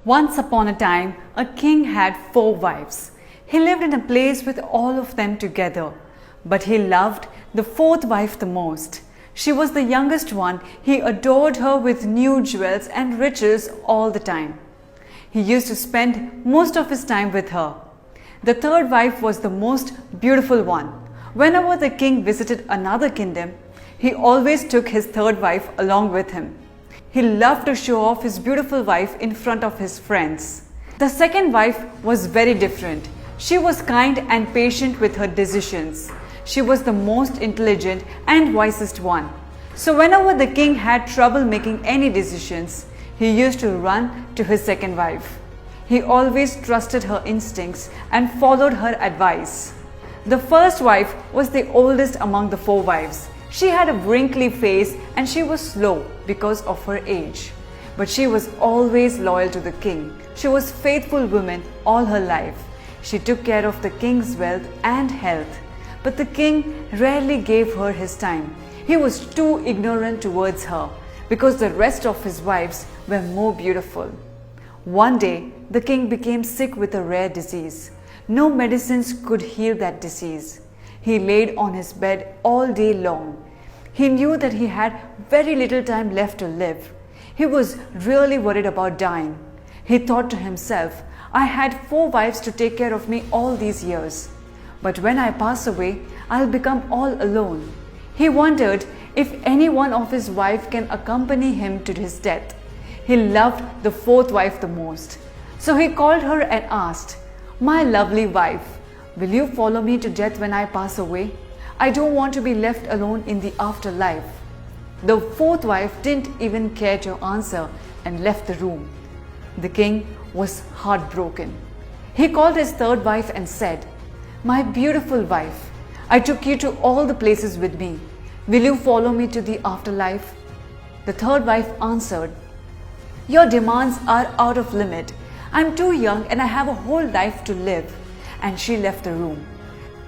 Once upon a time, a king had 4 wives. He lived in a place with all of them together, but he loved the fourth wife the most. She was the youngest one. He adored her with new jewels and riches all the time. He used to spend most of his time with her. The third wife was the most beautiful one. Whenever the king visited another kingdom, he always took his third wife along with him. He loved to show off his beautiful wife in front of his friends. The second wife was very different. She was kind and patient with her decisions. She was the most intelligent and wisest one. So whenever the king had trouble making any decisions, he used to run to his second wife. He always trusted her instincts and followed her advice. The first wife was the oldest among the 4 wives. She had a wrinkly face and she was slow because of her age. But she was always loyal to the king. She was a faithful woman all her life. She took care of the king's wealth and health. But the king rarely gave her his time. He was too ignorant towards her because the rest of his wives were more beautiful. One day, the king became sick with a rare disease. No medicines could heal that disease. He laid on his bed all day long. He knew that he had very little time left to live. He was really worried about dying. He thought to himself, I had 4 wives to take care of me all these years. But when I pass away, I'll become all alone. He wondered if any one of his wives can accompany him to his death. He loved the 4th wife the most. So he called her and asked, My lovely wife, will you follow me to death when I pass away? I don't want to be left alone in the afterlife. The 4th wife didn't even care to answer and left the room. The king was heartbroken. He called his 3rd wife and said, My beautiful wife, I took you to all the places with me. Will you follow me to the afterlife? The 3rd wife answered, Your demands are out of limit. I'm too young and I have a whole life to live. And she left the room.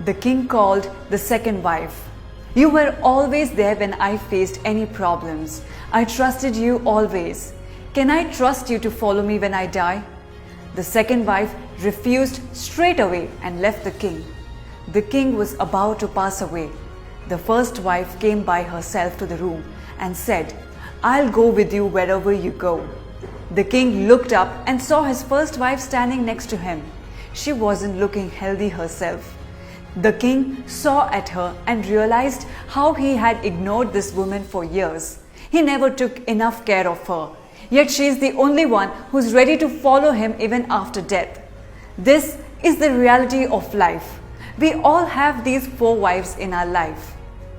The king called the 2nd wife. You were always there when I faced any problems. I trusted you always. Can I trust you to follow me when I die? The 2nd wife refused straight away and left the king. The king was about to pass away. The 1st wife came by herself to the room and said, I'll go with you wherever you go. The king looked up and saw his 1st wife standing next to him. She wasn't looking healthy herself. The king saw at her and realized how he had ignored this woman for years. He never took enough care of her. Yet she is the only one who's ready to follow him even after death. This is the reality of life. We all have these 4 wives in our life.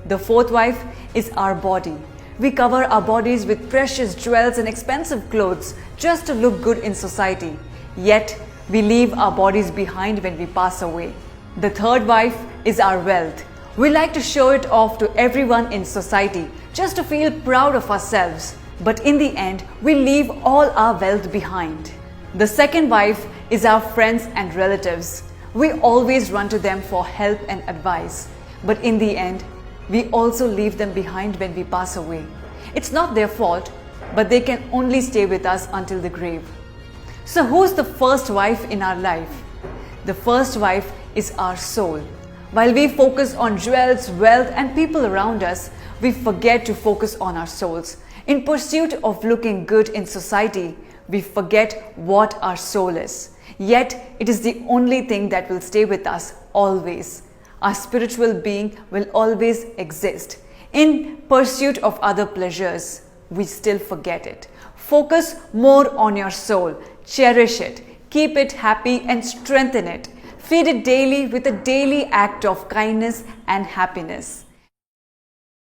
The 4th wife is our body. We cover our bodies with precious jewels and expensive clothes just to look good in society. Yet, we leave our bodies behind when we pass away. The 3rd wife is our wealth. We like to show it off to everyone in society just to feel proud of ourselves. But in the end, we leave all our wealth behind. The 2nd wife is our friends and relatives. We always run to them for help and advice. But in the end, we also leave them behind when we pass away. It's not their fault, but they can only stay with us until the grave. So who's the 1st wife in our life? The 1st wife is our soul. While we focus on jewels, wealth, and people around us, we forget to focus on our souls. In pursuit of looking good in society, we forget what our soul is. Yet, it is the only thing that will stay with us always. Our spiritual being will always exist. In pursuit of other pleasures, we still forget it. Focus more on your soul. Cherish it. Keep it happy and strengthen it. Feed it daily with a daily act of kindness and happiness.